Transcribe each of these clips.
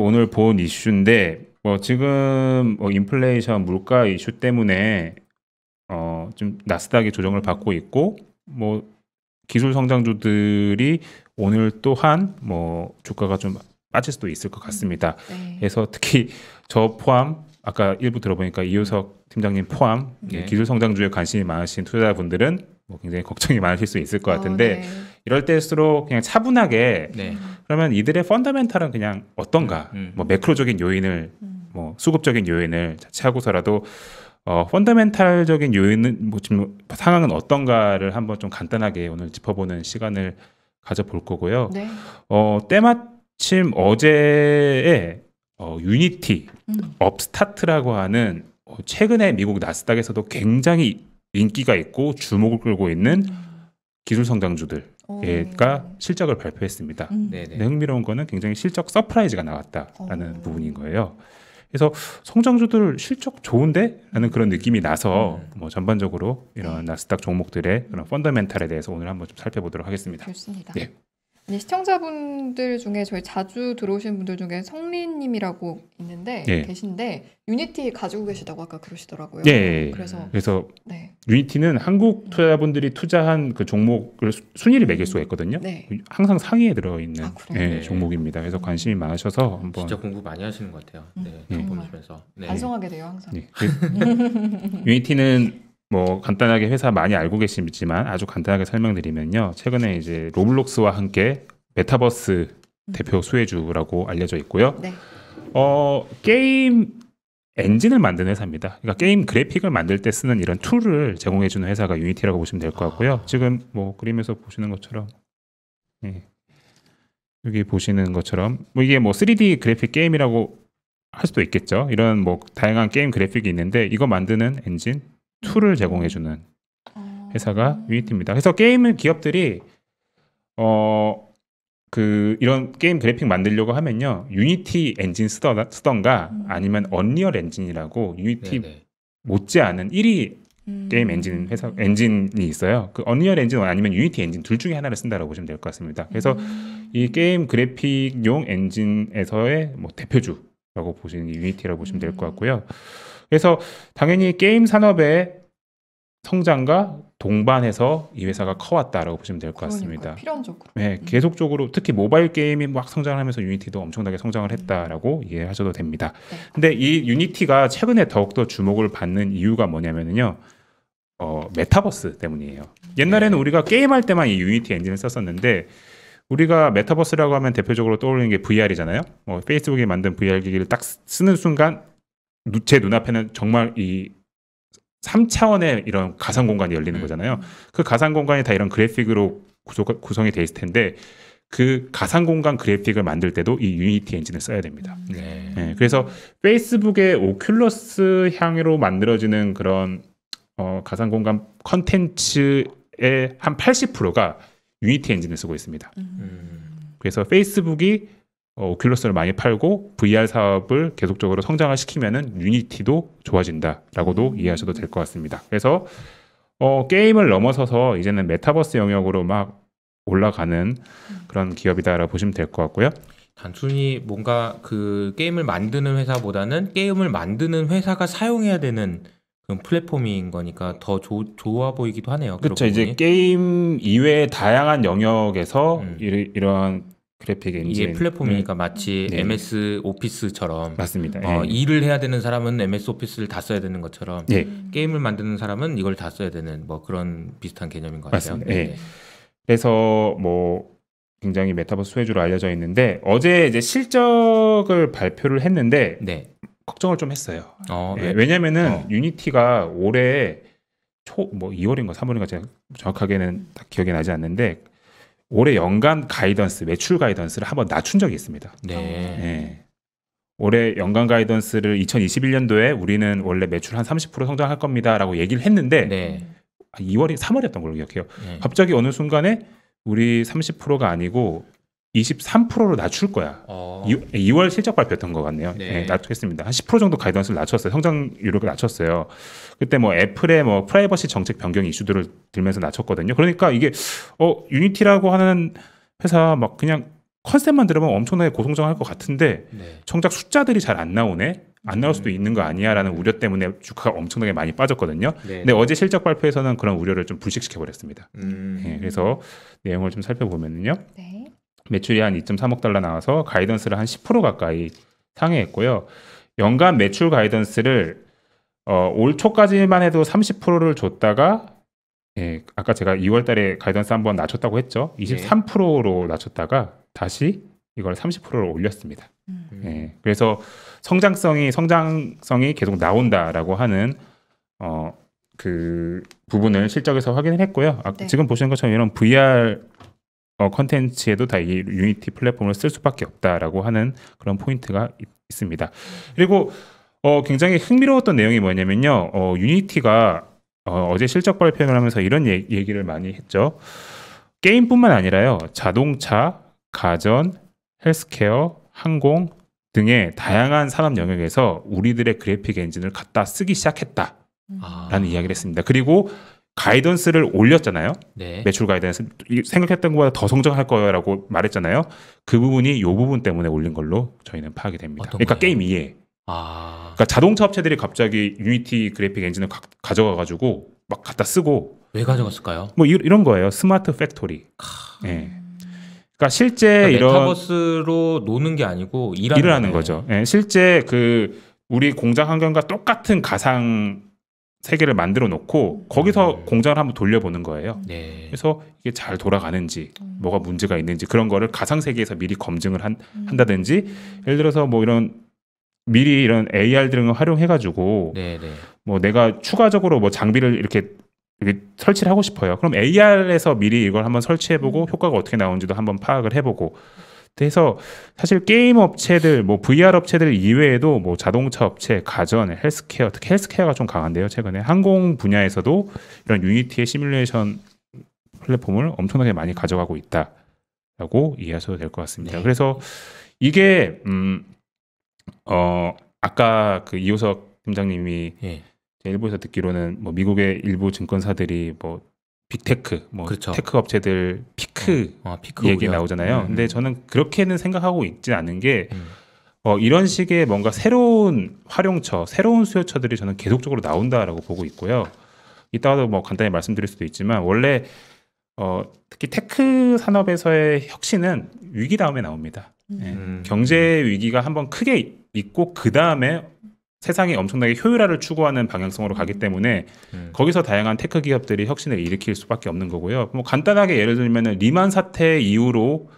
오늘 본 이슈인데 뭐 지금 뭐 인플레이션 물가 이슈 때문에 좀 나스닥이 조정을 받고 있고 뭐 기술 성장주들이 오늘 또한 뭐 주가가 좀 빠질 수도 있을 것 같습니다. 네. 그래서 특히 저 포함 아까 일부 들어보니까 이효석 팀장님 포함 네. 기술 성장주에 관심이 많으신 투자자분들은 뭐 굉장히 걱정이 많으실 수 있을 것 같은데 네. 이럴 때일수록 그냥 차분하게 네. 그러면 이들의 펀더멘탈은 그냥 어떤가 뭐 매크로적인 요인을 뭐 수급적인 요인을 자체하고서라도 펀더멘탈적인 요인은 뭐 지금 상황은 어떤가를 한번 좀 간단하게 오늘 짚어보는 시간을 가져볼 거고요. 네. 때마침 어제에 유니티 업스타트라고 하는 최근에 미국 나스닥에서도 굉장히 인기가 있고 주목을 끌고 있는 기술 성장주들가 실적을 발표했습니다. 네네. 근데 흥미로운 거는 굉장히 실적 서프라이즈가 나왔다라는 부분인 거예요. 그래서 성장주들 실적 좋은데? 라는 그런 느낌이 나서 뭐 전반적으로 이런 나스닥 종목들의 그런 펀더멘탈에 대해서 오늘 한번 좀 살펴보도록 하겠습니다. 좋습니다. 네. 아니, 시청자분들 중에 저희 자주 들어오신 분들 중에 성린님이라고 있는데 네. 계신데 유니티 가지고 계시다고 아까 그러시더라고요. 예. 그래서 네. 유니티는 한국 투자자분들이 투자한 그 종목을 순위를 매길 수가 있거든요. 네. 항상 상위에 들어있는 그래요? 종목입니다. 그래서 관심이 많으셔서 한번 진짜 공부 많이 하시는 것 같아요. 네. 보시면서. 네. 반성하게 돼요 항상. 네. 유니티는 뭐 간단하게 회사 많이 알고 계시지만 아주 간단하게 설명드리면요. 최근에 이제 로블록스와 함께 메타버스 대표 수혜주라고 알려져 있고요. 네. 게임 엔진을 만드는 회사입니다. 그러니까 게임 그래픽을 만들 때 쓰는 이런 툴을 제공해주는 회사가 유니티라고 보시면 될 것 같고요. 지금 뭐 그림에서 보시는 것처럼 여기 보시는 것처럼 뭐 이게 뭐 3D 그래픽 게임이라고 할 수도 있겠죠. 이런 뭐 다양한 게임 그래픽이 있는데 이거 만드는 엔진 툴을 제공해주는 회사가 유니티입니다. 그래서 게임 기업들이 이런 게임 그래픽 만들려고 하면요 유니티 엔진 쓰던가 아니면 언리얼 엔진이라고 유니티 못지않은 1위 게임 엔진 회사 엔진이 있어요. 그 언리얼 엔진 아니면 유니티 엔진 둘 중에 하나를 쓴다라고 보시면 될 것 같습니다. 그래서 이 게임 그래픽용 엔진에서의 뭐 대표주라고 보시는 게 유니티라고 보시면 될 것 같고요. 그래서 당연히 게임 산업의 성장과 동반해서 이 회사가 커왔다라고 보시면 될 것 같습니다. 필연적으로. 네, 계속적으로 특히 모바일 게임이 막 성장을 하면서 유니티도 엄청나게 성장을 했다라고 이해하셔도 됩니다. 네. 근데 이 유니티가 최근에 더욱더 주목을 받는 이유가 뭐냐면요. 메타버스 때문이에요. 옛날에는 우리가 게임할 때만 이 유니티 엔진을 썼었는데 우리가 메타버스라고 하면 대표적으로 떠오르는 게 VR이잖아요. 페이스북이 만든 VR 기기를 딱 쓰는 순간 제 눈앞에는 정말 이 3차원의 이런 가상 공간이 열리는 거잖아요. 그 가상 공간이 다 이런 그래픽으로 구성이 돼 있을 텐데 그 가상 공간 그래픽을 만들 때도 이 유니티 엔진을 써야 됩니다. 네, 그래서 페이스북의 오큘러스 향으로 만들어지는 그런 가상 공간 컨텐츠의 한 80%가 유니티 엔진을 쓰고 있습니다. 그래서 페이스북이 오큘러스를 많이 팔고 VR 사업을 계속적으로 성장을 시키면은 유니티도 좋아진다라고도 이해하셔도 될 것 같습니다. 그래서 게임을 넘어서서 이제는 메타버스 영역으로 막 올라가는 그런 기업이다라고 보시면 될 것 같고요. 단순히 뭔가 그 게임을 만드는 회사보다는 게임을 만드는 회사가 사용해야 되는 그런 플랫폼인 거니까 더 좋아 보이기도 하네요. 그렇죠. 이제 게임 이외의 다양한 영역에서 이런 그래픽 엔진 이게 플랫폼이니까 마치 MS 오피스처럼 맞습니다. 일을 해야 되는 사람은 MS 오피스를 다 써야 되는 것처럼 게임을 만드는 사람은 이걸 다 써야 되는 뭐 그런 비슷한 개념인 것 같아요. 맞습니다. 그래서 뭐 굉장히 메타버스 수혜주로 알려져 있는데 어제 이제 실적을 발표를 했는데 걱정을 좀 했어요. 왜냐면은 유니티가 올해 뭐 2월인가 3월인가 제가 정확하게는 딱 기억이 나지 않는데 올해 연간 가이던스, 매출 가이던스를 한번 낮춘 적이 있습니다. 올해 연간 가이던스를 2021년도에 우리는 원래 매출 한 30% 성장할 겁니다라고 얘기를 했는데 2월이 3월이었던 걸로 기억해요. 갑자기 어느 순간에 우리 30%가 아니고 23%로 낮출 거야. 2월 실적 발표했던 것 같네요. 낮추겠습니다. 한 10% 정도 가이던스를 낮췄어요. 성장률을 낮췄어요. 그때 뭐 애플의 뭐 프라이버시 정책 변경 이슈들을 들면서 낮췄거든요. 그러니까 이게 유니티라고 하는 회사 막 그냥 컨셉만 들으면 엄청나게 고성장할 것 같은데 네. 정작 숫자들이 잘 안 나오네. 안 나올 수도 있는 거 아니야라는 우려 때문에 주가가 엄청나게 많이 빠졌거든요. 네. 근데 어제 실적 발표에서는 그런 우려를 좀 불식시켜 버렸습니다. 음. 그래서 내용을 좀 살펴보면요. 네. 매출이 한 2.3억 달러 나와서 가이던스를 한 10% 가까이 상회했고요. 연간 매출 가이던스를 올 초까지만 해도 30%를 줬다가 아까 제가 2월 달에 가이던스 한번 낮췄다고 했죠. 23%로 낮췄다가 다시 이걸 30%로 올렸습니다. 그래서 성장성이 계속 나온다라고 하는 그 부분을 실적에서 확인을 했고요. 네. 지금 보시는 것처럼 이런 VR 컨텐츠에도 다 이 유니티 플랫폼을 쓸 수밖에 없다라고 하는 그런 포인트가 있습니다. 그리고 굉장히 흥미로웠던 내용이 뭐냐면요. 유니티가 어제 실적 발표를 하면서 이런 얘기를 많이 했죠. 게임뿐만 아니라요. 자동차, 가전, 헬스케어, 항공 등의 다양한 산업 영역에서 우리들의 그래픽 엔진을 갖다 쓰기 시작했다라는 이야기를 했습니다. 그리고 가이던스를 올렸잖아요. 네. 매출 가이던스 생각했던 것보다 더 성장할 거라고 말했잖아요. 그 부분이 이 부분 때문에 올린 걸로 저희는 파악이 됩니다. 어떤 그러니까 거예요? 게임 이해. 그러니까 자동차 업체들이 갑자기 유니티 그래픽 엔진을 가져가가지고 막 갖다 쓰고 왜 가져갔을까요? 뭐 이런 거예요. 스마트 팩토리. 그러니까 실제 그러니까 이런 메타버스로 노는 게 아니고 일을 하는 거죠. 실제 그 우리 공장 환경과 똑같은 가상 세계를 만들어 놓고 거기서 공장을 한번 돌려보는 거예요. 네. 그래서 이게 잘 돌아가는지 뭐가 문제가 있는지 그런 거를 가상 세계에서 미리 검증을 한다든지 예를 들어서 뭐 미리 이런 AR 등을 활용해 가지고 네. 뭐 내가 추가적으로 뭐 장비를 이렇게 설치를 하고 싶어요. 그럼 AR에서 미리 이걸 한번 설치해보고 효과가 어떻게 나오는지도 한번 파악을 해보고. 그래서 사실 게임 업체들, 뭐 VR 업체들 이외에도 뭐 자동차 업체, 가전, 헬스케어, 특히 헬스케어가 좀 강한데요. 최근에 항공 분야에서도 이런 유니티의 시뮬레이션 플랫폼을 엄청나게 많이 가져가고 있다라고 이해하셔도 될 것 같습니다. 네. 그래서 이게 아까 그 이호석 팀장님이 일부에서 듣기로는 뭐 미국의 일부 증권사들이 뭐 빅테크, 뭐 그렇죠. 테크 업체들 피크 얘기 나오잖아요. 근데 저는 그렇게는 생각하고 있지 않은 게 이런 식의 뭔가 새로운 활용처, 새로운 수요처들이 저는 계속적으로 나온다라고 보고 있고요. 이따가도 뭐 간단히 말씀드릴 수도 있지만 원래 특히 테크 산업에서의 혁신은 위기 다음에 나옵니다. 경제 위기가 한번 크게 있고 그 다음에 세상이 엄청나게 효율화를 추구하는 방향성으로 가기 때문에 거기서 다양한 테크 기업들이 혁신을 일으킬 수밖에 없는 거고요. 뭐 간단하게 예를 들면 리만 사태 이후로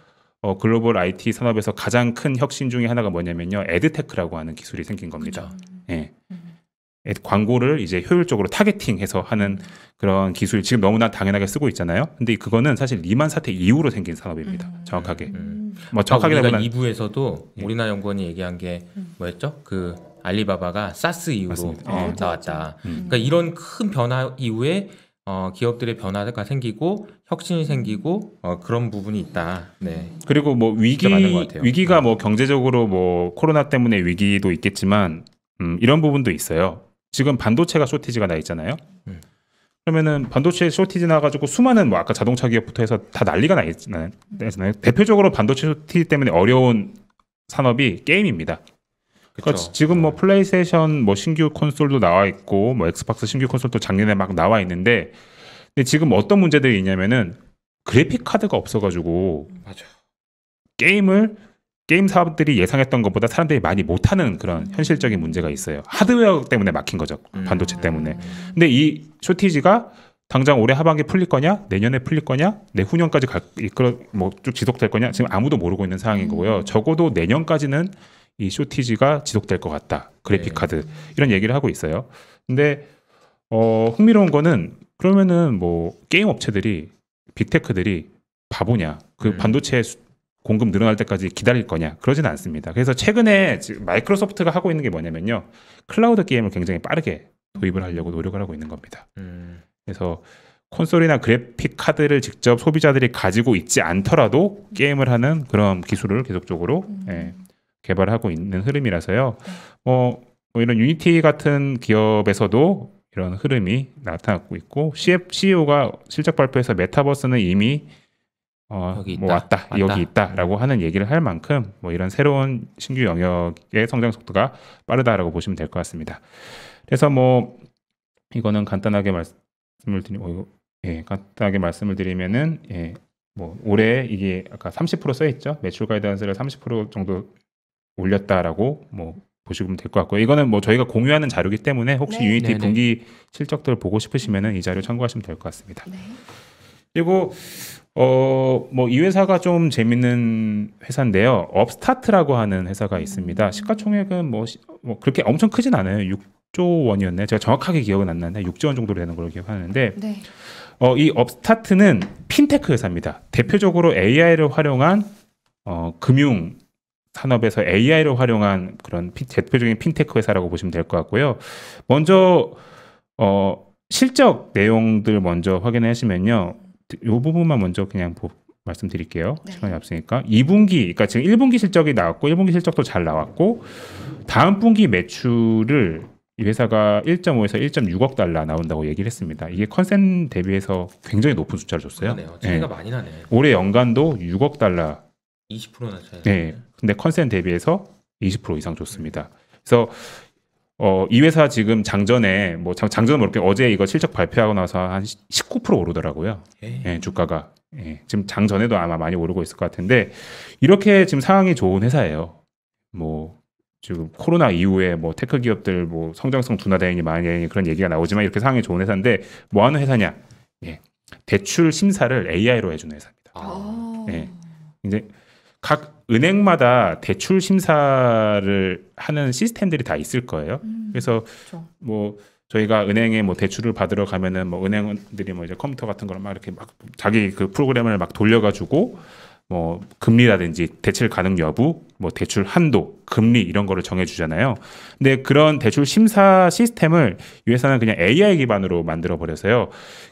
글로벌 IT 산업에서 가장 큰 혁신 중에 하나가 뭐냐면요. 에드테크라고 하는 기술이 생긴 겁니다. 광고를 이제 효율적으로 타겟팅해서 하는 그런 기술 지금 너무나 당연하게 쓰고 있잖아요. 근데 그거는 사실 리만 사태 이후로 생긴 산업입니다. 정확하게. 뭐 정확하게 우리가 보면 2부에서도 오리나 연구원이 얘기한 게 뭐였죠? 그 알리바바가 사스 이후로 나왔다. 그러니까 이런 큰 변화 이후에 기업들의 변화가 생기고 혁신이 생기고 그런 부분이 있다. 네. 그리고 뭐 맞는 것 같아요. 위기가 뭐 경제적으로 뭐 코로나 때문에 위기도 있겠지만 이런 부분도 있어요. 지금 반도체가 쇼티지가 나 있잖아요. 그러면은 반도체 쇼티지 나가지고 수많은 뭐 아까 자동차 기업부터 해서 다 난리가 나 있잖아요. 대표적으로 반도체 쇼티지 때문에 어려운 산업이 게임입니다. 그러니까 지금 뭐 플레이스테이션 뭐 신규 콘솔도 나와 있고 뭐 엑스박스 신규 콘솔도 작년에 막 나와 있는데 근데 지금 어떤 문제들이 있냐면은 그래픽 카드가 없어가지고 게임 사업들이 예상했던 것보다 사람들이 많이 못하는 그런 현실적인 문제가 있어요. 하드웨어 때문에 막힌 거죠. 반도체 때문에. 근데 이 쇼티지가 당장 올해 하반기에 풀릴 거냐, 내년에 풀릴 거냐, 내후년까지 뭐 쭉 지속될 거냐 지금 아무도 모르고 있는 상황인 거고요. 적어도 내년까지는 이 쇼티지가 지속될 것 같다. 그래픽 카드 이런 얘기를 하고 있어요. 근데 흥미로운 거는 그러면은 뭐 게임 업체들이 빅테크들이 바보냐? 그 반도체 공급 늘어날 때까지 기다릴 거냐? 그러지는 않습니다. 그래서 최근에 지금 마이크로소프트가 하고 있는 게 뭐냐면요. 클라우드 게임을 굉장히 빠르게 도입을 하려고 노력을 하고 있는 겁니다. 그래서 콘솔이나 그래픽 카드를 직접 소비자들이 가지고 있지 않더라도 게임을 하는 그런 기술을 계속적으로 개발하고 있는 흐름이라서요. 뭐 이런 유니티 같은 기업에서도 이런 흐름이 나타나고 있고 CEO가 실적 발표에서 메타버스는 이미 여기 뭐 있다. 왔다, 여기 있다라고 하는 얘기를 할 만큼 뭐 이런 새로운 신규 영역의 성장 속도가 빠르다라고 보시면 될 것 같습니다. 그래서 뭐 이거는 간단하게 간단하게 말씀을 드리면은 뭐 올해 이게 아까 30% 써있죠. 매출 가이던스를 30% 정도 올렸다라고 뭐 보시면 될 것 같고요. 이거는 뭐 저희가 공유하는 자료이기 때문에 혹시 네. 유니티 네네. 분기 실적들 보고 싶으시면은 이 자료 참고하시면 될 것 같습니다. 네. 그리고 뭐 이 회사가 좀 재밌는 회사인데요. 업스타트라고 하는 회사가 있습니다. 시가총액은 뭐 그렇게 엄청 크진 않아요. 6조 원이었네. 제가 정확하게 기억은 안 나는데 6조 원 정도 되는 걸로 기억하는데 네. 이 업스타트는 핀테크 회사입니다. 대표적으로 AI를 활용한 금융 산업에서 AI를 활용한 그런 대표적인 핀테크 회사라고 보시면 될 것 같고요. 먼저 실적 내용들 먼저 확인해 하시면요. 이 부분만 먼저 그냥 말씀드릴게요. 네. 시간이 없으니까 2분기, 그러니까 지금 1분기 실적이 나왔고 1분기 실적도 잘 나왔고 다음 분기 매출을 이 회사가 1.5에서 1.6억 달러 나온다고 얘기를 했습니다. 이게 컨센 대비해서 굉장히 높은 숫자를 줬어요. 그러네요. 차이가 많이 나네. 올해 연간도 6억 달러. 20%나 차이. 네. 근데 컨센 대비해서 20% 이상 줬습니다. 그래서 이 회사 지금 장전에 뭐 장전은 모르게 어제 이거 실적 발표하고 나서 한 19% 오르더라고요. 주가가. 지금 장전에도 아마 많이 오르고 있을 것 같은데 이렇게 지금 상황이 좋은 회사예요. 뭐 지금 코로나 이후에 뭐 테크 기업들 뭐 성장성 둔화되니 많이 그런 얘기가 나오지만 이렇게 상황이 좋은 회사인데 뭐 하는 회사냐? 대출 심사를 AI로 해주는 회사입니다. 이제 각 은행마다 대출 심사를 하는 시스템들이 다 있을 거예요. 그래서 그렇죠. 뭐 저희가 은행에 뭐 대출을 받으러 가면은 뭐 은행들이 뭐 이제 컴퓨터 같은 걸 막 이렇게 막 자기 그 프로그램을 막 돌려가지고 뭐 금리라든지 대출 가능 여부, 뭐 대출 한도, 금리 이런 거를 정해주잖아요. 근데 그런 대출 심사 시스템을 이 회사는 그냥 AI 기반으로 만들어 버려서요.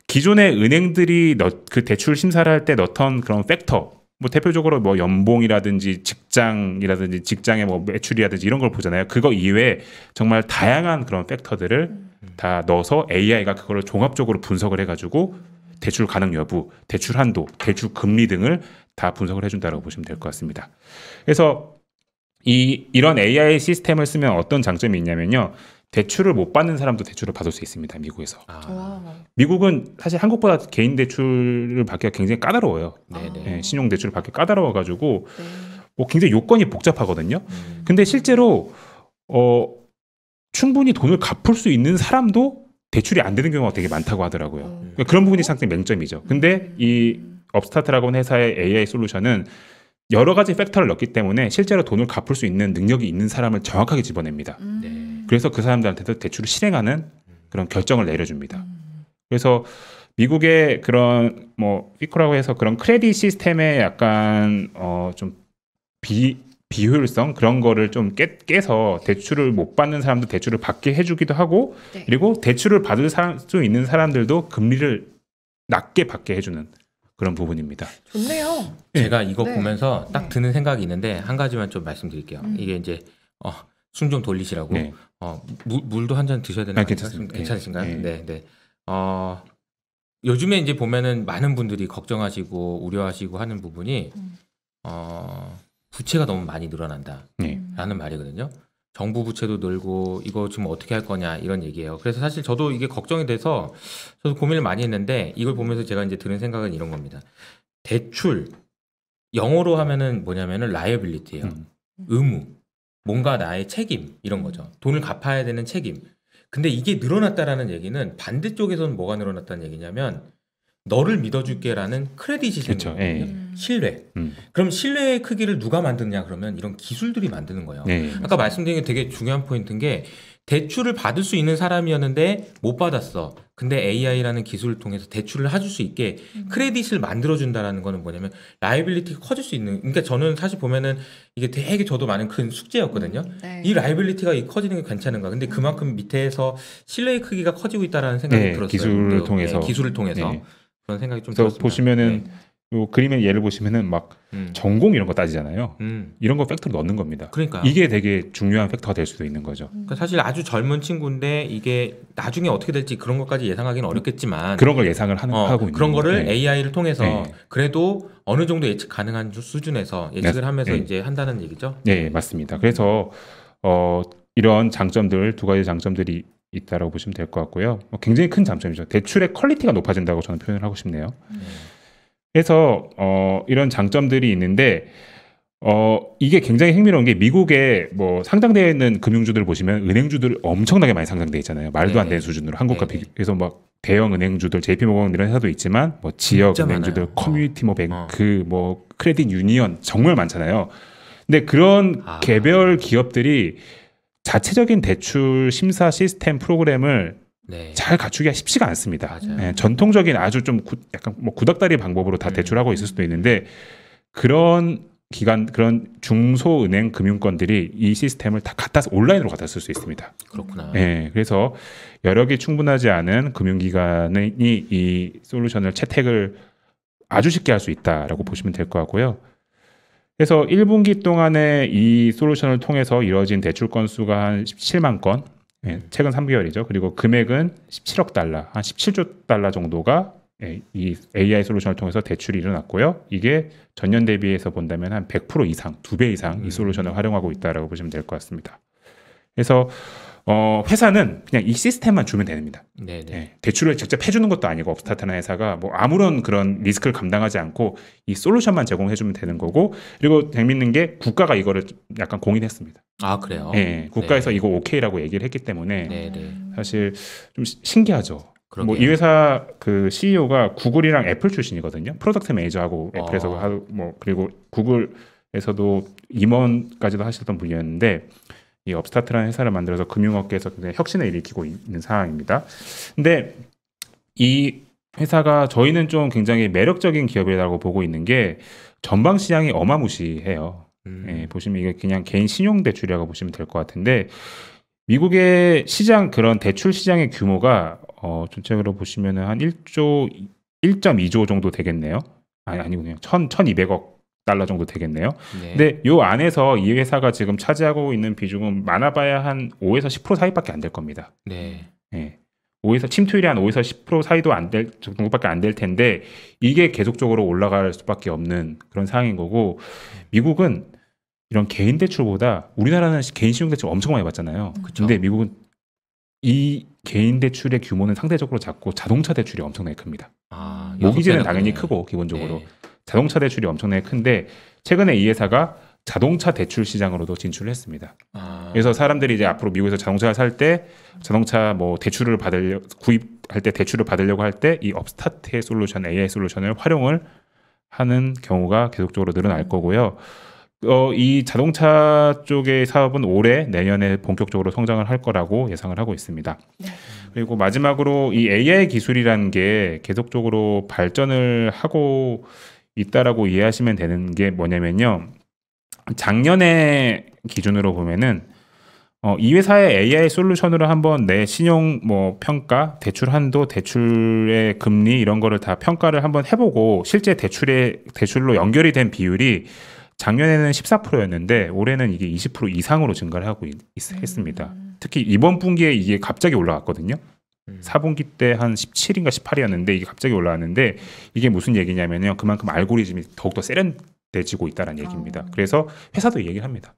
기존의 은행들이 그 대출 심사를 할 때 넣던 그런 팩터, 뭐 대표적으로 뭐 연봉이라든지 직장이라든지 직장의 뭐 매출이라든지 이런 걸 보잖아요. 그거 이외에 정말 다양한 그런 팩터들을 다 넣어서 AI가 그거를 종합적으로 분석을 해가지고 대출 가능 여부, 대출 한도, 대출 금리 등을 다 분석을 해준다고 보시면 될 것 같습니다. 그래서 이런 AI 시스템을 쓰면 어떤 장점이 있냐면요. 대출을 못 받는 사람도 대출을 받을 수 있습니다. 미국에서. 미국은 사실 한국보다 개인 대출을 받기가 굉장히 까다로워요. 신용 대출을 받기 까다로워가지고 뭐 굉장히 요건이 복잡하거든요. 근데 실제로 충분히 돈을 갚을 수 있는 사람도 대출이 안 되는 경우가 되게 많다고 하더라고요. 그러니까 그런 부분이 상당히 맹점이죠. 근데 이 업스타트라고 하는 회사의 AI 솔루션은 여러 가지 팩터를 넣기 때문에 실제로 돈을 갚을 수 있는 능력이 있는 사람을 정확하게 집어냅니다. 그래서 그 사람들한테도 대출을 실행하는 그런 결정을 내려줍니다. 그래서 미국의 그런 뭐 피코라고 해서 그런 크레딧 시스템의 약간 좀 비효율성 그런 거를 좀 깨서 대출을 못 받는 사람도 대출을 받게 해주기도 하고 그리고 대출을 받을 수 있는 사람들도 금리를 낮게 받게 해주는 그런 부분입니다. 좋네요. 제가 이거 보면서 딱 드는 생각이 있는데 한 가지만 좀 말씀드릴게요. 이게 이제 숨 좀 돌리시라고. 물도 한 잔 드셔야 되는 거 괜찮으신가요? 네. 요즘에 이제 보면은 많은 분들이 걱정하시고 우려하시고 하는 부분이 부채가 너무 많이 늘어난다라는 말이거든요. 정부 부채도 늘고 이거 지금 어떻게 할 거냐 이런 얘기예요. 그래서 사실 저도 이게 걱정이 돼서 저도 고민을 많이 했는데 이걸 보면서 제가 이제 드는 생각은 이런 겁니다. 대출 영어로 하면은 뭐냐면은 liability예요. 의무, 뭔가 나의 책임 이런 거죠. 돈을 갚아야 되는 책임. 근데 이게 늘어났다라는 얘기는 반대쪽에서는 뭐가 늘어났다는 얘기냐면 너를 믿어줄게라는 크레딧이 생기거든요. 신뢰. 그럼 신뢰의 크기를 누가 만드냐 그러면 이런 기술들이 만드는 거예요. 아까 말씀드린 게 되게 중요한 포인트인 게 대출을 받을 수 있는 사람이었는데 못 받았어. 근데 AI라는 기술을 통해서 대출을 해줄 수 있게 크레딧을 만들어준다라는 거는 뭐냐면 라이빌리티가 커질 수 있는. 그러니까 저는 사실 보면은 이게 되게 저도 많은 큰 숙제였거든요. 이 라이빌리티가 커지는 게 괜찮은가. 근데 그만큼 밑에서 신뢰의 크기가 커지고 있다라는 생각이 들었어요. 기술을 통해서. 기술을 통해서. 그런 생각이 좀 들었습니다. 보시면은 요 그림의 예를 보시면은 막 전공 이런 거 따지잖아요. 이런 거 팩터로 넣는 겁니다. 그러니까 이게 되게 중요한 팩터가 될 수도 있는 거죠. 그러니까 사실 아주 젊은 친구인데 이게 나중에 어떻게 될지 그런 것까지 예상하기는 어렵겠지만 그런 걸 예상을 하고 있는 그런 거를 거죠. 네. AI를 통해서 네. 그래도 어느 정도 예측 가능한 수준에서 예측을 네. 하면서 네. 이제 한다는 얘기죠. 네, 맞습니다. 그래서 이런 장점들 두 가지 장점들이 있다라고 보시면 될 것 같고요. 굉장히 큰 장점이죠. 대출의 퀄리티가 높아진다고 저는 표현을 하고 싶네요. 그래서 이런 장점들이 있는데 이게 굉장히 흥미로운 게 미국에 뭐 상장되어 있는 금융주들 보시면 은행주들 엄청나게 많이 상장돼 있잖아요. 말도 안 되는 수준으로 한국과 비교해서 막 대형 은행주들 JP모건 이런 회사도 있지만 뭐 지역 은행주들, 많아요. 커뮤니티 뭐 뱅크, 뭐 크레딧 유니언 정말 많잖아요. 근데 그런 개별 기업들이 자체적인 대출 심사 시스템 프로그램을 잘 갖추기가 쉽지가 않습니다. 네, 전통적인 아주 좀 약간 뭐 구닥다리 방법으로 다 대출하고 있을 수도 있는데 그런 중소은행 금융권들이 이 시스템을 다 온라인으로 갖다 쓸 수 있습니다. 그렇구나. 네, 그래서 여력이 충분하지 않은 금융기관이 이 솔루션을 채택을 아주 쉽게 할 수 있다라고 보시면 될 것 같고요. 그래서 1분기 동안에 이 솔루션을 통해서 이루어진 대출 건수가 한 17만 건, 최근 3개월이죠. 그리고 금액은 17억 달러, 한 17조 달러 정도가 이 AI 솔루션을 통해서 대출이 일어났고요. 이게 전년 대비해서 본다면 한 100% 이상, 2배 이상 이 솔루션을 활용하고 있다라고 보시면 될 것 같습니다. 그래서 회사는 그냥 이 시스템만 주면 됩니다. 대출을 직접 해주는 것도 아니고 업스타트라는 회사가 뭐 아무런 그런 리스크를 감당하지 않고 이 솔루션만 제공해주면 되는 거고 그리고 재밌는 게 국가가 이거를 약간 공인했습니다. 아 그래요? 네, 국가에서 이거 오케이라고 얘기를 했기 때문에 사실 좀 신기하죠. 뭐 이 회사 그 CEO가 구글이랑 애플 출신이거든요. 프로덕트 매니저하고 애플에서 하고 뭐 그리고 구글에서도 임원까지도 하셨던 분이었는데 이 업스타트라는 회사를 만들어서 금융업계에서 굉장히 혁신을 일으키고 있는 상황입니다. 근데 이 회사가 저희는 좀 굉장히 매력적인 기업이라고 보고 있는 게 전방 시장이 어마무시해요. 보시면 이게 그냥 개인 신용 대출이라고 보시면 될 것 같은데 미국의 시장 그런 대출 시장의 규모가 전체적으로 보시면은 한 1.2조 정도 되겠네요. 아니군요. 1,200억 달러 정도 되겠네요. 근데 요 안에서 이 회사가 지금 차지하고 있는 비중은 많아봐야 한 5에서 10% 사이밖에 안 될 겁니다. 5에서 침투율이 한 5에서 10% 사이도 안 될 정도밖에 안 될 텐데 이게 계속적으로 올라갈 수밖에 없는 그런 상황인 거고 미국은 이런 개인 대출보다 우리나라는 개인 신용 대출 엄청 많이 받잖아요. 근데 미국은 이 개인 대출의 규모는 상대적으로 작고 자동차 대출이 엄청나게 큽니다. 모기지는 당연히 크고 기본적으로 자동차 대출이 엄청나게 큰데 최근에 이 회사가 자동차 대출 시장으로도 진출을 했습니다. 그래서 사람들이 이제 앞으로 미국에서 자동차를 살 때 자동차 뭐 대출을 구입할 때 대출을 받으려고 할 때 이 업스타트의 솔루션 AI 솔루션을 활용을 하는 경우가 계속적으로 늘어날 거고요. 이 자동차 쪽의 사업은 올해 내년에 본격적으로 성장을 할 거라고 예상을 하고 있습니다. 그리고 마지막으로 이 AI 기술이라는 게 계속적으로 발전을 하고 있다라고 이해하시면 되는 게 뭐냐면요. 작년에 기준으로 보면은 이 회사의 AI 솔루션으로 한번 내 신용 뭐 평가, 대출 한도, 대출의 금리 이런 거를 다 평가를 한번 해보고 실제 대출로 연결이 된 비율이 작년에는 14%였는데 올해는 이게 20% 이상으로 증가를 하고 했습니다. 특히 이번 분기에 이게 갑자기 올라갔거든요. 4분기 때 한 17인가 18이었는데 이게 갑자기 올라왔는데 이게 무슨 얘기냐면요. 그만큼 알고리즘이 더욱더 세련돼지고 있다는 얘기입니다. 그래서 회사도 얘기를 합니다.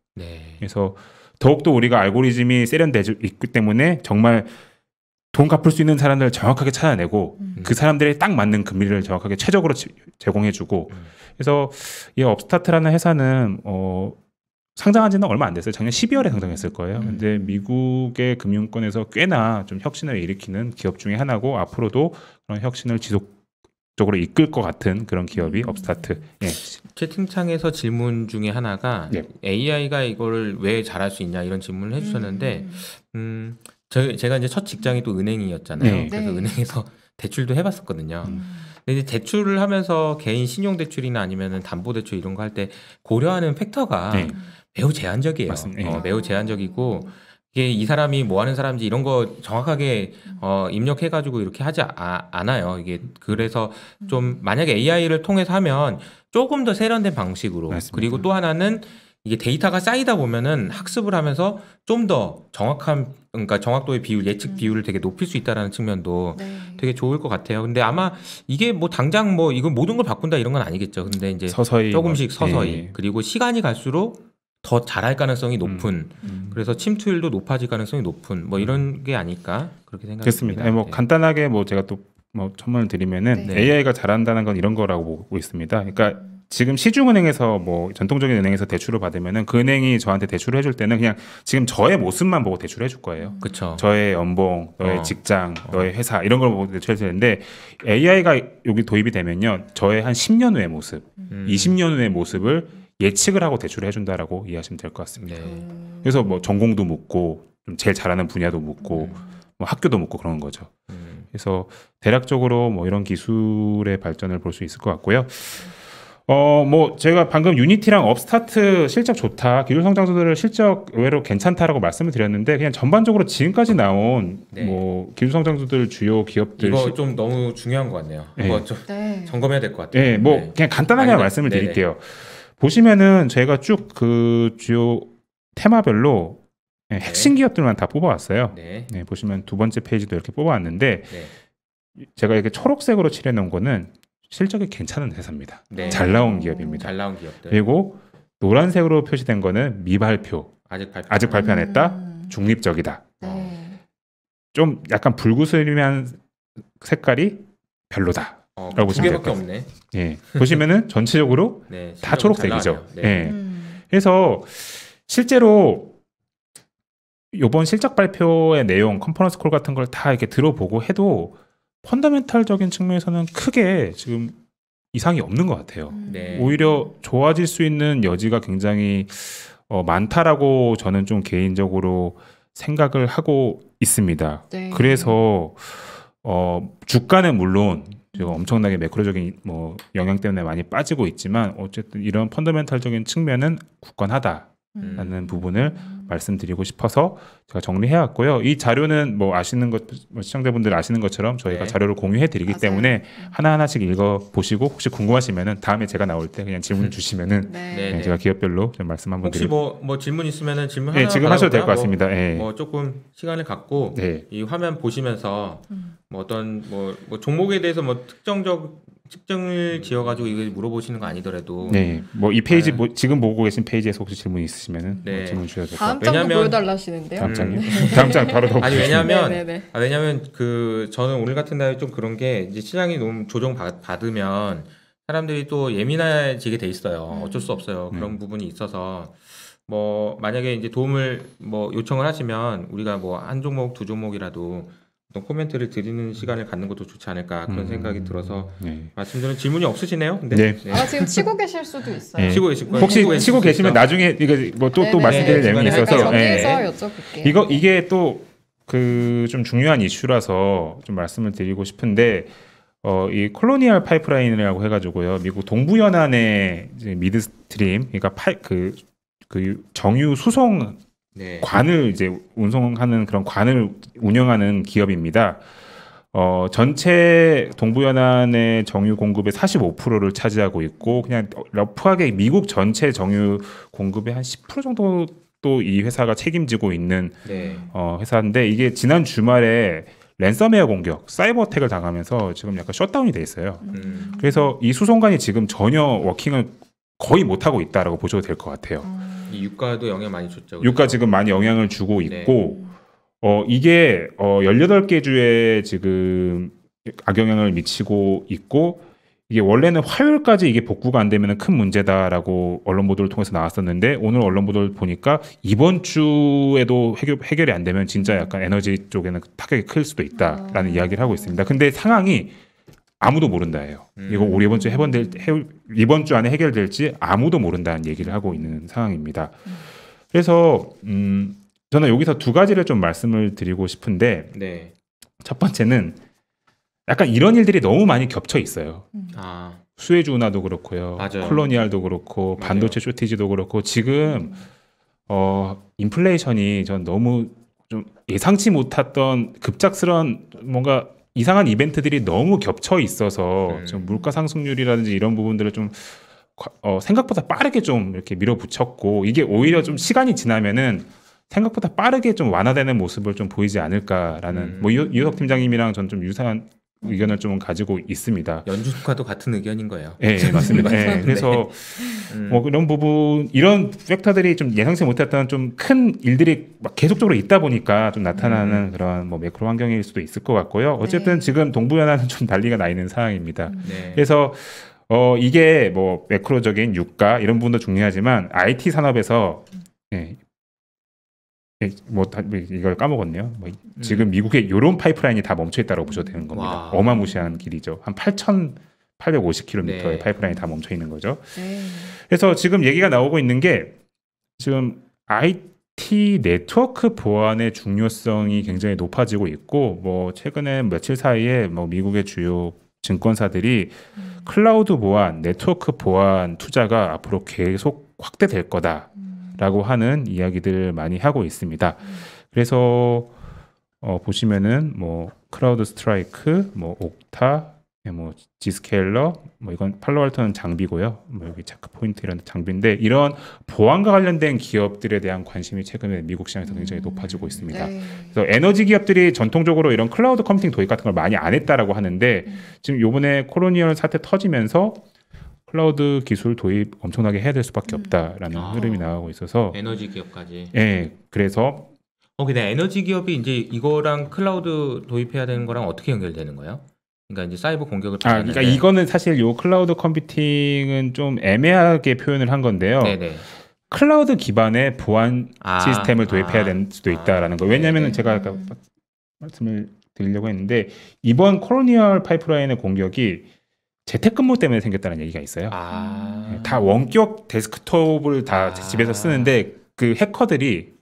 그래서 더욱더 우리가 알고리즘이 세련되고 있기 때문에 정말 돈 갚을 수 있는 사람들을 정확하게 찾아내고 그 사람들에 딱 맞는 금리를 정확하게 최적으로 제공해주고 그래서 이 업스타트라는 회사는 상장한 지는 얼마 안 됐어요. 작년 12월에 상장했을 거예요. 근데 미국의 금융권에서 꽤나 좀 혁신을 일으키는 기업 중에 하나고 앞으로도 그런 혁신을 지속적으로 이끌 것 같은 그런 기업이 업스타트. 채팅창에서 질문 중에 하나가 AI가 이거를 왜 잘할 수 있냐 이런 질문을 해주셨는데 제가 이제 첫 직장이 또 은행이었잖아요. 그래서 은행에서 대출도 해봤었거든요. 근데 이제 대출을 하면서 개인 신용 대출이나 아니면은 담보 대출 이런 거 할 때 고려하는 팩터가 매우 제한적이에요. 매우 제한적이고 이게 이 사람이 뭐 하는 사람인지 이런 거 정확하게 입력해가지고 이렇게 하지 않아요. 이게 그래서 좀 만약에 AI를 통해서 하면 조금 더 세련된 방식으로 맞습니다. 그리고 또 하나는 이게 데이터가 쌓이다 보면은 학습을 하면서 좀 더 정확한 그러니까 정확도의 비율, 예측 비율을 되게 높일 수 있다라는 측면도 네. 되게 좋을 것 같아요. 근데 아마 이게 뭐 당장 뭐 이건 모든 걸 바꾼다 이런 건 아니겠죠. 근데 이제 서서히 조금씩 뭐, 서서히 예. 그리고 시간이 갈수록 더 잘할 가능성이 높은 그래서 침투율도 높아질 가능성이 높은 뭐 이런 게 아닐까 그렇게 생각이 됐습니다. 듭니다. 뭐 네. 간단하게 뭐 제가 또 뭐 첨언을 드리면은 네. AI가 잘한다는 건 이런 거라고 보고 있습니다. 그러니까 지금 시중은행에서 뭐 전통적인 은행에서 대출을 받으면은 그 은행이 저한테 대출을 해줄 때는 그냥 지금 저의 모습만 보고 대출을 해줄 거예요. 그렇죠. 저의 연봉, 너의 어. 직장, 너의 회사 이런 걸 보고 대출해줄 텐데 AI가 여기 도입이 되면요, 저의 한 10년 후의 모습, 20년 후의 모습을 예측을 하고 대출을 해준다라고 이해하시면 될 것 같습니다. 네. 그래서 뭐 전공도 묻고 좀 제일 잘하는 분야도 묻고 뭐 학교도 묻고 그런 거죠. 그래서 대략적으로 뭐 이런 기술의 발전을 볼 수 있을 것 같고요. 뭐 제가 방금 유니티랑 업스타트 실적 좋다, 기술 성장주들을 실적 의외로 괜찮다라고 말씀을 드렸는데 그냥 전반적으로 지금까지 나온 네. 뭐 기술 성장주들 주요 기업들 이거 좀 너무 중요한 것 같네요. 네. 이거 좀 네. 점검해야 될 것 같아요. 예, 뭐 네. 그냥 간단하게 아니, 네. 말씀을 네네. 드릴게요. 보시면은 저희가 쭉 그 주요 테마별로 핵심 기업들만 다 뽑아왔어요. 네. 네, 보시면 두 번째 페이지도 이렇게 뽑아왔는데 네. 제가 이렇게 초록색으로 칠해놓은 거는 실적이 괜찮은 회사입니다. 네. 잘 나온 기업입니다. 잘 나온 기업들. 그리고 노란색으로 표시된 거는 미발표, 아직 발표 안 했다, 중립적이다. 네. 좀 약간 불구스름한 색깔이 별로다. 두 보시면 개밖에 될 것 없네. 예, 보시면은 전체적으로 네. 다 실적은 잘 초록색이죠. 나왔네요. 네. 예. 그래서 실제로 이번 실적 발표의 내용, 컨퍼런스 콜 같은 걸 다 이렇게 들어보고 해도 펀더멘탈적인 측면에서는 크게 지금 이상이 없는 것 같아요. 네. 오히려 좋아질 수 있는 여지가 굉장히 많다라고 저는 좀 개인적으로 생각을 하고 있습니다. 네. 그래서 주가는 물론 지금 엄청나게 매크로적인 뭐 영향 때문에 많이 빠지고 있지만 어쨌든 이런 펀더멘탈적인 측면은 굳건하다라는 부분을 말씀드리고 싶어서 제가 정리해왔고요. 이 자료는 뭐 아시는 것, 뭐 시청자분들 아시는 것처럼 저희가 네. 자료를 공유해드리기 맞아요. 때문에 하나하나씩 읽어보시고 혹시 궁금하시면은 다음에 제가 나올 때 그냥 질문 주시면은 네. 네. 네, 제가 기업별로 좀 말씀 한번 혹시 드리고 뭐 질문 있으면은 질문 네, 하나 지금 하셔도 될 것 받아볼까요? 같습니다. 예. 뭐 조금 시간을 갖고 네. 이 화면 보시면서 뭐 어떤 뭐 종목에 대해서 뭐 특정을 지어가지고 이거 물어보시는 거 아니더라도 네, 뭐 이 페이지 뭐 지금 보고 계신 페이지에서 혹시 질문 있으시면은 네. 뭐 질문 주셔도 될 것 다음 같아요. 장도 왜냐면- 보여달라 하시는데요. 다음 장이요? 다음 장 바로 더 아니, 보겠습니다. 왜냐면 네네네. 왜냐면 그 저는 오늘 같은 날에 좀 그런 게 이제 시장이 너무 조정 받으면 사람들이 또 예민해지게 돼 있어요. 어쩔 수 없어요. 그런 부분이 있어서 뭐 만약에 이제 도움을 뭐 요청을 하시면 우리가 뭐 한 종목 두 종목이라도 어떤 코멘트를 드리는 시간을 갖는 것도 좋지 않을까 그런 생각이 들어서 네. 말씀드리는 질문이 없으시네요. 근데 네. 아마 지금 치고 계실 수도 있어요. 네. 치고 계실 거예요. 혹시 치고 치고 계시면 있어. 나중에 이거 뭐 또 네네네. 말씀드릴 내용이 중간에 있어서 정리해서 예. 여쭤볼게요. 이게 또 그 좀 중요한 이슈라서 좀 말씀을 드리고 싶은데 이 콜로니얼 파이프라인이라고 해가지고요, 미국 동부 연안의 이제 미드스트림, 그러니까 그 정유 수송 네. 관을 이제 운송하는 그런 관을 운영하는 기업입니다. 전체 동부연안의 정유 공급의 45%를 차지하고 있고 그냥 러프하게 미국 전체 정유 공급의 한 10% 정도도 이 회사가 책임지고 있는 네. 회사인데 이게 지난 주말에 랜섬웨어 공격, 사이버 어택을 당하면서 지금 약간 셧다운이 돼 있어요. 그래서 이 수송관이 지금 전혀 워킹을 거의 못 하고 있다라고 보셔도 될 것 같아요. 이 유가도 영향 많이 줬죠. 유가 지금 많이 영향을 주고 네. 있고 이게 18개 주에 지금 악영향을 미치고 있고 이게 원래는 화요일까지 이게 복구가 안 되면 큰 문제다라고 언론 보도를 통해서 나왔었는데 오늘 언론 보도를 보니까 이번 주에도 해결이 안 되면 진짜 약간 에너지 쪽에는 타격이 클 수도 있다라는 이야기를 하고 있습니다. 근데 상황이 아무도 모른다예요. 이거 우리 이번 주 안에 해결될지 아무도 모른다는 얘기를 하고 있는 상황입니다. 그래서 저는 여기서 두 가지를 좀 말씀을 드리고 싶은데 네. 첫 번째는 약간 이런 일들이 너무 많이 겹쳐 있어요. 아, 수에즈 운하도 그렇고요. 맞아요. 콜로니알도 그렇고 맞아요. 반도체 쇼티지도 그렇고 지금 인플레이션이 전 너무 좀 예상치 못했던 급작스러운 뭔가 이상한 이벤트들이 너무 겹쳐 있어서 좀 물가 상승률이라든지 이런 부분들을 좀 생각보다 빠르게 좀 이렇게 밀어붙였고 이게 오히려 좀 시간이 지나면은 생각보다 빠르게 좀 완화되는 모습을 좀 보이지 않을까라는 뭐 이효석 팀장님이랑 전 좀 유사한 의견을 좀 가지고 있습니다. 연준과도 같은 의견인 거예요. 네, 맞습니다. 네, 그래서 뭐 이런 부분, 이런 팩터들이 좀 예상치 못했던 좀 큰 일들이 막 계속적으로 있다 보니까 좀 나타나는 그런 뭐 매크로 환경일 수도 있을 것 같고요. 어쨌든 네. 지금 동부연화는 좀 난리가 나 있는 상황입니다. 네. 그래서 이게 뭐 매크로적인 유가 이런 부분도 중요하지만 IT 산업에서 이걸 까먹었네요. 지금 미국의 이런 파이프라인이 다 멈춰 있다고 보셔도 되는 겁니다. 와. 어마무시한 길이죠. 한 8,850km의 네. 파이프라인이 다 멈춰 있는 거죠. 네. 그래서 지금 얘기가 나오고 있는 게 지금 IT 네트워크 보안의 중요성이 굉장히 높아지고 있고 뭐 최근에 며칠 사이에 뭐 미국의 주요 증권사들이 클라우드 보안, 네트워크 보안 투자가 앞으로 계속 확대될 거다라고 하는 이야기들을 많이 하고 있습니다. 그래서 보시면은 뭐 크라우드 스트라이크, 뭐 옥타, 뭐 지스케일러, 뭐 이건 팔로알토는 장비고요. 뭐 여기 체크 포인트 이런 장비인데 이런 보안과 관련된 기업들에 대한 관심이 최근에 미국 시장에서 굉장히 높아지고 있습니다. 네. 그래서 에너지 기업들이 전통적으로 이런 클라우드 컴퓨팅 도입 같은 걸 많이 안 했다라고 하는데 지금 요번에 코로니얼 사태 터지면서 클라우드 기술 도입 엄청나게 해야 될 수밖에 없다라는 흐름이 나오고 있어서 에너지 기업까지. 예, 그래서 근데 에너지 기업이 이제 이거랑 클라우드 도입해야 되는 거랑 어떻게 연결되는 거예요? 그러니까 이제 사이버 공격을 받았는데. 그러니까 이거는 사실 요 클라우드 컴퓨팅은 좀 애매하게 표현을 한 건데요. 네네. 클라우드 기반의 보안 시스템을 도입해야 될 수도 있다라는 거. 왜냐하면 제가 아까 말씀을 드리려고 했는데 이번 코로니얼 파이프라인의 공격이 재택근무 때문에 생겼다는 얘기가 있어요. 다 원격 데스크톱을 다 집에서 쓰는데 그 해커들이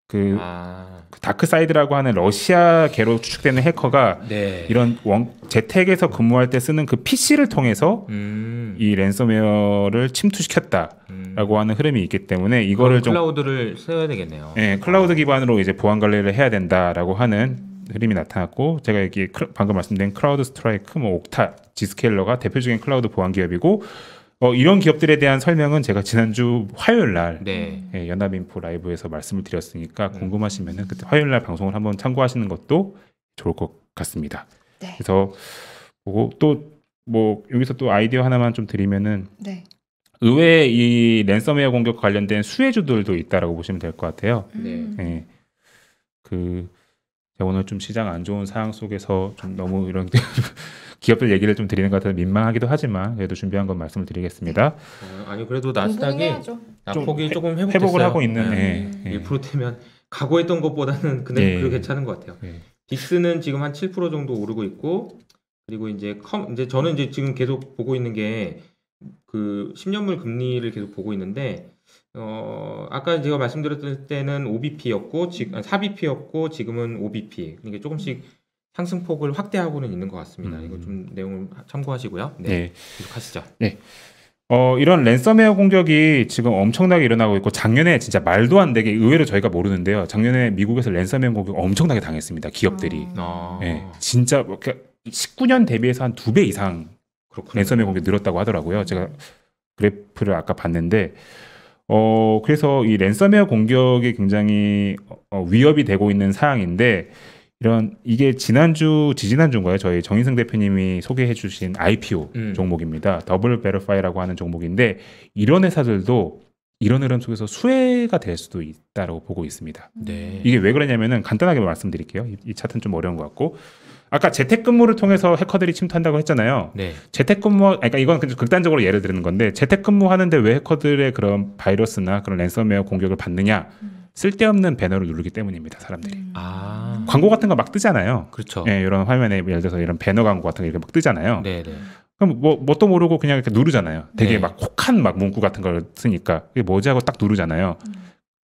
그 다크 사이드라고 하는 러시아계로 추측되는 해커가 네. 이런 재택에서 근무할 때 쓰는 그 PC를 통해서 이 랜섬웨어를 침투시켰다라고 하는 흐름이 있기 때문에 이거를 좀 클라우드를 써야 되겠네요. 네, 클라우드 기반으로 이제 보안 관리를 해야 된다라고 하는 흐름이 나타났고 제가 여기 방금 말씀드린 크라우드 스트라이크, 뭐 옥타, 지스케일러가 대표적인 클라우드 보안 기업이고 이런 기업들에 대한 설명은 제가 지난주 화요일 날 연합인포 라이브에서 말씀을 드렸으니까 궁금하시면은 그때 화요일 날 방송을 한번 참고하시는 것도 좋을 것 같습니다. 네. 그래서 보고 또 뭐 여기서 또 아이디어 하나만 좀 드리면은 네. 의외에 이 랜섬웨어 공격 관련된 수혜주들도 있다라고 보시면 될 것 같아요. 네. 그 제가 오늘 좀 시장 안 좋은 상황 속에서 좀 너무 이런 기업들 얘기를 좀 드리는 것 같아서 민망하기도 하지만 그래도 준비한 건 말씀을 드리겠습니다. 아니 그래도 나스닥이 공부해야죠. 낙폭이 조금 회복을 하고 있는 1%대면 각오했던 것보다는 그냥 그래도 괜찮은 것 같아요. 빅스는 지금 한 7% 정도 오르고 있고 그리고 이제 저는 이제 지금 계속 보고 있는 게 그 10년물 금리를 계속 보고 있는데 아까 제가 말씀드렸을 때는 5bp였고 지금 4bp였고 지금은 5bp. 그러니까 조금씩 상승폭을 확대하고는 있는 것 같습니다. 이거 좀 내용을 참고하시고요. 네. 계속하시죠. 네. 이런 랜섬웨어 공격이 지금 엄청나게 일어나고 있고 작년에 진짜 말도 안 되게 의외로 저희가 모르는데요. 작년에 미국에서 랜섬웨어 공격 엄청나게 당했습니다. 기업들이. 네, 진짜 19년 대비해서 한 2배 이상 랜섬웨어 공격이 늘었다고 하더라고요. 제가 그래프를 아까 봤는데 그래서 이 랜섬웨어 공격이 굉장히 위협이 되고 있는 상황인데 이게 지지난주인가요? 저희 정인승 대표님이 소개해 주신 IPO 종목입니다. 더블 베리파이라고 하는 종목인데 이런 회사들도 이런 흐름 속에서 수혜가 될 수도 있다고 보고 있습니다. 네. 이게 왜 그러냐면은 간단하게 말씀드릴게요. 이 차트는 좀 어려운 것 같고 아까 재택근무를 통해서 해커들이 침투한다고 했잖아요. 네. 그러니까 이건 극단적으로 예를 드는 건데 재택근무하는데 왜 해커들의 그런 바이러스나 그런 랜섬웨어 공격을 받느냐? 쓸데없는 배너를 누르기 때문입니다. 사람들이. 광고 같은 거 막 뜨잖아요. 그렇죠. 네, 이런 화면에 예를 들어서 이런 배너 광고 같은 거 이렇게 막 뜨잖아요. 네. 그럼 뭣도 모르고 그냥 이렇게 누르잖아요. 되게 막 혹한 막 문구 같은 걸 쓰니까 이게 뭐지 하고 딱 누르잖아요.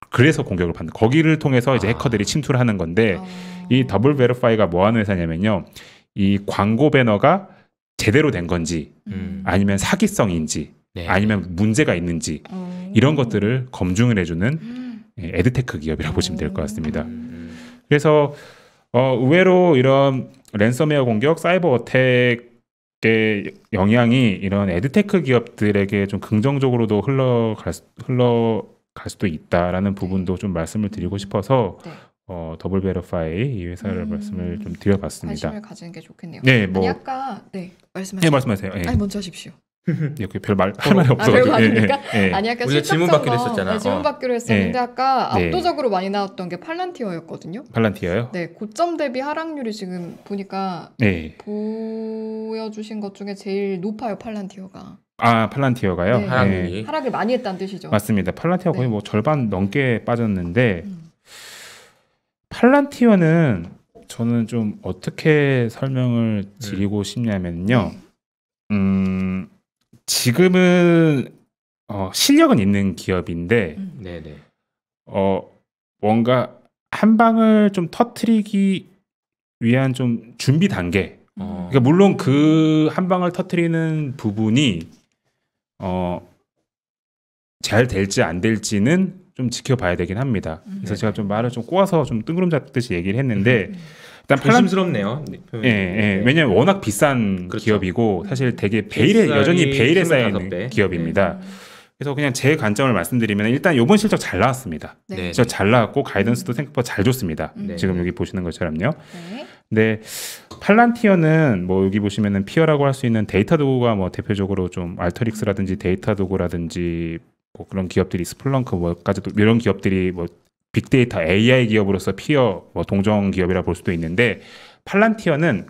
그래서 공격을 받는. 거기를 통해서 이제 해커들이 침투를 하는 건데 이 더블 베리파이가 뭐 하는 회사냐면요. 이 광고 배너가 제대로 된 건지 아니면 사기성인지 아니면 문제가 있는지 이런 것들을 검증을 해주는 에드테크 기업이라고 보시면 될 것 같습니다. 그래서 의외로 이런 랜섬웨어 공격, 사이버 어택의 영향이 이런 에드테크 기업들에게 좀 긍정적으로도 흘러갈 수도 있다라는 부분도 좀 말씀을 드리고 싶어서 네. 더블 베러파이 이 회사를 말씀을 좀 드려봤습니다. 관심을 가지는 게 좋겠네요. 네, 뭐 아니 아까 네 말씀하세요. 네, 말씀하세요. 예. 아니 먼저 하십시오. 이렇게 별 말 할 말이 없어가지고. 별거 아닙니까? 예. 아니 아까 우리가 질문 받기로 했었잖아. 네, 질문 받기로 했었는데 네. 아까 네. 압도적으로 많이 나왔던 게 팔란티어였거든요. 팔란티어요? 네, 고점 대비 하락률이 지금 보니까 네. 보여주신 것 중에 제일 높아요, 팔란티어가. 아, 팔란티어가요? 네. 하락률이. 하락을 많이 했다는 뜻이죠. 맞습니다. 팔란티어 거의 네. 뭐 절반 넘게 빠졌는데 음. 팔란티어는 저는 좀 어떻게 설명을 드리고 싶냐면요. 네. 지금은 실력은 있는 기업인데 네네. 뭔가 한 방을 좀 터트리기 위한 좀 준비 단계. 그러니까 물론 그 한 방을 터트리는 부분이 잘 될지 안 될지는 좀 지켜봐야 되긴 합니다. 그래서 제가 좀 말을 좀 꼬아서 좀 뜬구름 잡듯이 얘기를 했는데 일단 조심스럽네요. 네, 표현이. 예. 왜냐하면 워낙 비싼 그렇죠. 기업이고 사실 되게 베일에 여전히 베일에 쌓여 있는 25배. 기업입니다. 그래서 그냥 제 관점을 말씀드리면 일단 이번 실적 잘 나왔습니다. 네. 네. 진짜 잘 나왔고 가이던스도 생각보다 잘 줬습니다. 네. 지금 여기 보시는 것처럼요. 네. 근데 팔란티어는 뭐 여기 보시면은 피어라고 할 수 있는 데이터 도구가 뭐 대표적으로 좀 알터릭스라든지 데이터 도구라든지 뭐 그런 기업들이 스플렁크 뭐까지도 이런 기업들이 뭐 빅데이터 AI 기업으로서 피어 뭐 동정 기업이라 볼 수도 있는데 팔란티어는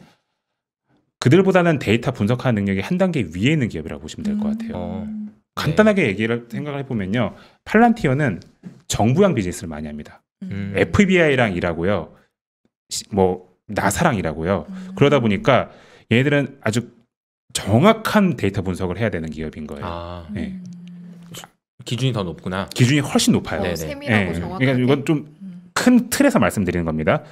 그들보다는 데이터 분석하는 능력이 한 단계 위에 있는 기업이라고 보시면 될 것 같아요. 간단하게 얘기를 생각을 해보면요, 팔란티어는 정부양 비즈니스를 많이 합니다. FBI랑 일하고요, 뭐 나사랑 일하고요. 그러다 보니까 얘네들은 아주 정확한 데이터 분석을 해야 되는 기업인 거예요. 아, 네. 기준이 더 높구나. 기준이 훨씬 높아요. 네네. 세밀하고 정확하게. 그러니까 이건 좀 큰 틀에서 말씀드리는 겁니다.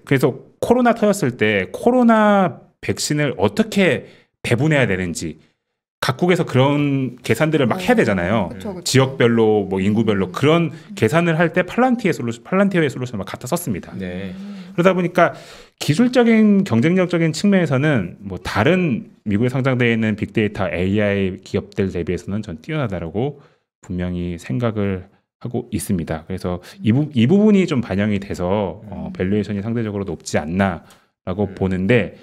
그래서 코로나 터졌을 때 코로나 백신을 어떻게 배분해야 되는지 각국에서 그런 계산들을 막 해야 되잖아요. 그쵸. 지역별로 뭐 인구별로 그런 계산을 할 때 팔란티어의 솔루션을 막 갖다 썼습니다. 네. 그러다 보니까 기술적인 경쟁력적인 측면에서는 뭐 다른 미국에 상장되어 있는 빅데이터 AI 기업들 대비해서는 전 뛰어나다라고 분명히 생각을 하고 있습니다. 그래서 이 부분이 좀 반영이 돼서 밸류에이션이 상대적으로 높지 않나라고 보는데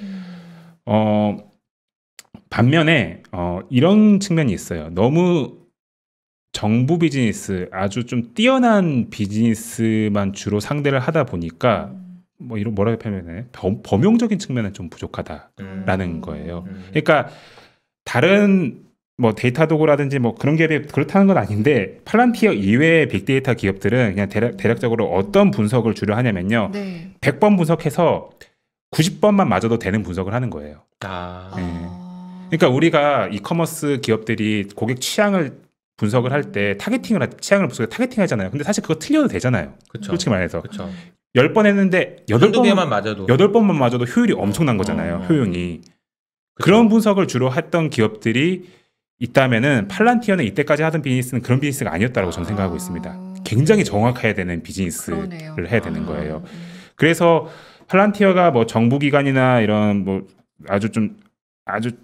반면에 이런 측면이 있어요. 너무 정부 비즈니스, 아주 좀 뛰어난 비즈니스만 주로 상대를 하다 보니까 뭐 이런 뭐라고 표현해? 범용적인 측면은 좀 부족하다라는 거예요. 그러니까 다른 뭐 데이터 도구라든지 뭐 그런 기업이 그렇다는 건 아닌데 팔란티어 이외의 빅데이터 기업들은 그냥 대략적으로 어떤 분석을 주로 하냐면요. 네. 100번 분석해서 90번만 맞아도 되는 분석을 하는 거예요. 그러니까 우리가 이커머스 기업들이 고객 취향을 분석을 할 때 취향을 타겟팅하잖아요. 근데 사실 그거 틀려도 되잖아요. 그쵸. 솔직히 말해서. 그렇죠. 10번 했는데 한두 개만 맞아도 8번만 맞아도 효율이 엄청난 거잖아요. 효용이. 그쵸. 그런 분석을 주로 했던 기업들이 있다면은 팔란티어는 이때까지 하던 비즈니스는 그런 비즈니스가 아니었다고 저는 생각하고 있습니다. 굉장히 정확해야 되는 비즈니스를 그러네요. 해야 되는 거예요. 그래서 팔란티어가 뭐 정부기관이나 이런 뭐 아주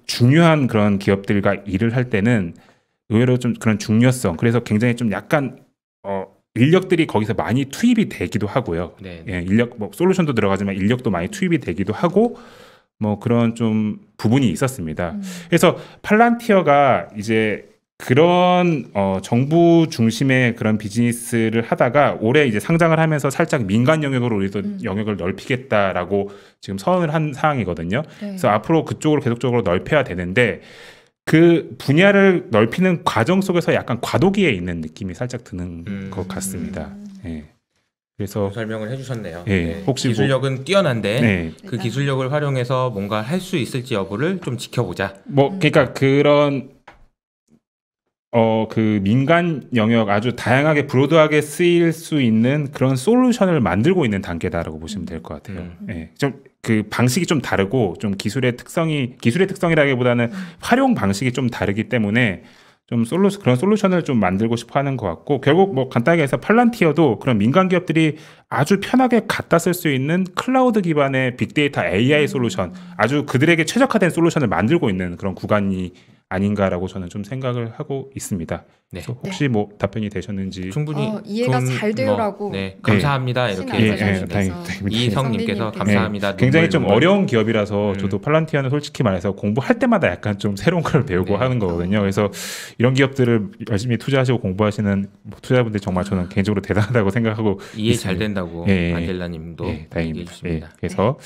중요한 그런 기업들과 일을 할 때는 의외로 좀 그런 중요성, 그래서 굉장히 좀 약간 인력들이 거기서 많이 투입이 되기도 하고요. 네. 예, 인력 뭐 솔루션도 들어가지만 인력도 많이 투입이 되기도 하고 뭐 그런 좀 부분이 있었습니다. 그래서 팔란티어가 이제 그런 정부 중심의 그런 비즈니스를 하다가 올해 이제 상장을 하면서 살짝 민간 영역으로 우리도 영역을 넓히겠다라고 지금 선언을 한 사항이거든요. 네. 그래서 앞으로 그쪽으로 계속적으로 넓혀야 되는데 그 분야를 넓히는 과정 속에서 약간 과도기에 있는 느낌이 살짝 드는 것 같습니다. 예. 그래서 설명을 해주셨네요. 예, 네. 혹시 기술력은 뛰어난데 네. 그 기술력을 활용해서 뭔가 할 수 있을지 여부를 좀 지켜보자. 뭐 그러니까 그런 그 민간 영역 아주 다양하게 브로드하게 쓰일 수 있는 그런 솔루션을 만들고 있는 단계다라고 보시면 될 것 같아요. 예. 좀 그 방식이 좀 다르고 좀 기술의 특성이라기보다는 활용 방식이 좀 다르기 때문에 좀 그런 솔루션을 좀 만들고 싶어 하는 것 같고, 결국 뭐 간단하게 해서 팔란티어도 그런 민간 기업들이 아주 편하게 갖다 쓸 수 있는 클라우드 기반의 빅데이터 AI 솔루션, 아주 그들에게 최적화된 솔루션을 만들고 있는 그런 구간이 아닌가라고 저는 좀 생각을 하고 있습니다. 네. 그래서 혹시 뭐 답변이 되셨는지. 충분히 이해가 잘 되요라고. 네, 감사합니다. 이렇게 다행입니다. 이희성님께서 감사합니다. 굉장히 좀 어려운 기업이라서 음. 저도 팔란티어는 솔직히 말해서 공부할 때마다 약간 좀 새로운 걸 배우고 네. 하는 거거든요. 그래서 이런 기업들을 열심히 투자하시고 공부하시는 투자자분들 정말 저는 개인적으로 대단하다고 생각하고 이해 있습니다. 잘 된다고 예, 예. 안젤라님도 예, 얘기해 다행입니다. 주십니다. 그래서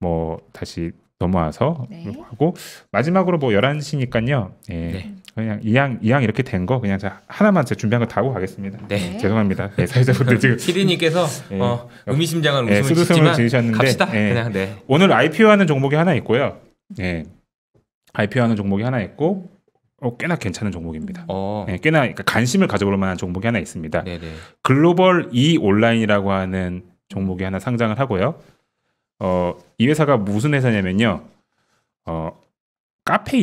뭐 다시 넘어와서 네. 하고 마지막으로 뭐 11시니까요. 네. 그냥 이왕 이렇게 된 거 그냥 하나만 제가 준비한 거 다 하고 가겠습니다. 네. 죄송합니다. 사회자분들 지금 피디님께서 예. 의미심장한 웃음을 수두성을 짓지만 지으셨는데 갑시다. 예. 그냥 네. 오늘 IPO하는 종목이 하나 있고요. IPO하는 종목이 하나 있고 꽤나 괜찮은 종목입니다. 꽤나 그러니까 관심을 가져볼 만한 종목이 하나 있습니다. 네네. 글로벌 E 온라인이라고 하는 종목이 하나 상장을 하고요. 이 회사가 무슨 회사냐면요. 카페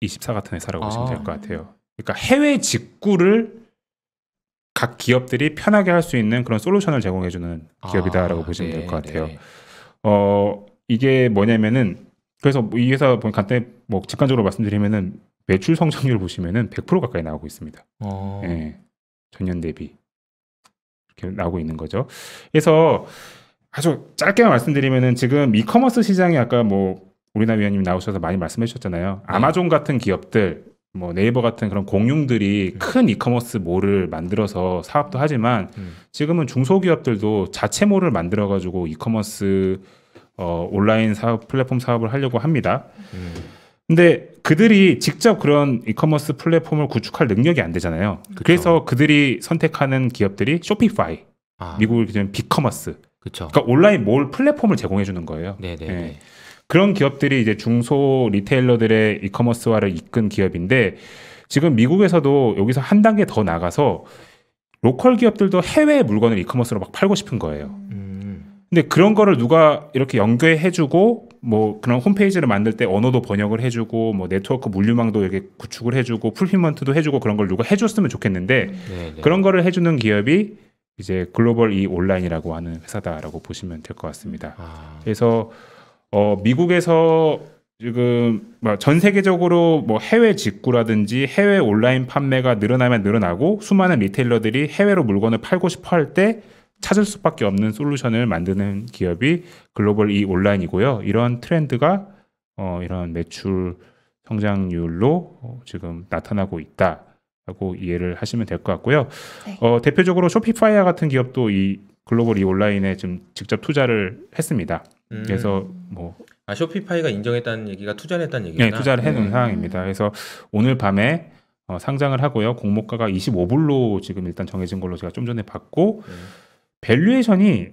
24 같은 회사라고 보시면 될 것 같아요. 그러니까 해외 직구를 각 기업들이 편하게 할 수 있는 그런 솔루션을 제공해주는 기업이다라고 보시면 될 것 같아요. 이게 뭐냐면은 그래서 이 회사 간단히 뭐 직관적으로 말씀드리면은 매출 성장률 보시면은 100% 가까이 나오고 있습니다. 예, 전년 대비 이렇게 나오고 있는 거죠. 그래서 아주 짧게만 말씀드리면은 지금 이커머스 시장이 아까 뭐 우리나 위원님 나오셔서 많이 말씀해 주셨잖아요. 아마존 같은 기업들, 뭐 네이버 같은 그런 공룡들이 큰 이커머스 몰을 만들어서 사업도 하지만 지금은 중소기업들도 자체 몰을 만들어 가지고 이커머스 온라인 사업 플랫폼 사업을 하려고 합니다. 근데 그들이 직접 그런 이커머스 플랫폼을 구축할 능력이 안 되잖아요. 그쵸. 그래서 그들이 선택하는 기업들이 쇼피파이, 미국을 기준 빅커머스, 그렇죠. 그러니까 온라인 몰 플랫폼을 제공해 주는 거예요. 네네. 예. 그런 기업들이 이제 중소 리테일러들의 이커머스화를 이끈 기업인데 지금 미국에서도 여기서 한 단계 더 나가서 로컬 기업들도 해외 물건을 이커머스로 막 팔고 싶은 거예요. 근데 그런 거를 누가 이렇게 연계해주고 뭐 그런 홈페이지를 만들 때 언어도 번역을 해주고 뭐 네트워크 물류망도 이렇게 구축을 해주고 풀필먼트도 해주고 그런 걸 누가 해줬으면 좋겠는데 네네. 그런 거를 해주는 기업이 이제 글로벌 이 온라인이라고 하는 회사다라고 보시면 될 것 같습니다. 그래서 미국에서 지금 전 세계적으로 뭐 해외 직구라든지 해외 온라인 판매가 늘어나면 늘어나고 수많은 리테일러들이 해외로 물건을 팔고 싶어 할 때 찾을 수밖에 없는 솔루션을 만드는 기업이 글로벌 이 온라인이고요. 이런 트렌드가 이런 매출 성장률로 지금 나타나고 있다라고 이해를 하시면 될 것 같고요. 네. 대표적으로 쇼피파이와 같은 기업도 이 글로벌 이 온라인에 좀 직접 투자를 했습니다. 그래서 뭐 쇼피파이가 인정했다는 얘기가 투자를 했다는 얘기구나. 네, 투자를 해놓은 상황입니다. 그래서 오늘 밤에 상장을 하고요. 공모가가 25불로 지금 일단 정해진 걸로 제가 좀 전에 봤고 밸류에이션이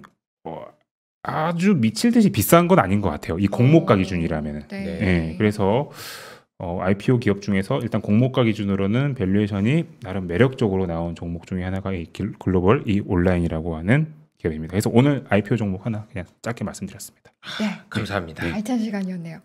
아주 미칠 듯이 비싼 건 아닌 것 같아요. 이 공모가 기준이라면은. 네. 네, 그래서 IPO 기업 중에서 일단 공모가 기준으로는 밸류에이션이 나름 매력적으로 나온 종목 중에 하나가 이 글로벌 이 온라인이라고 하는 기업입니다. 그래서 오늘 IPO 종목 하나 그냥 짧게 말씀드렸습니다. 네. 감사합니다. 알찬 시간이었네요.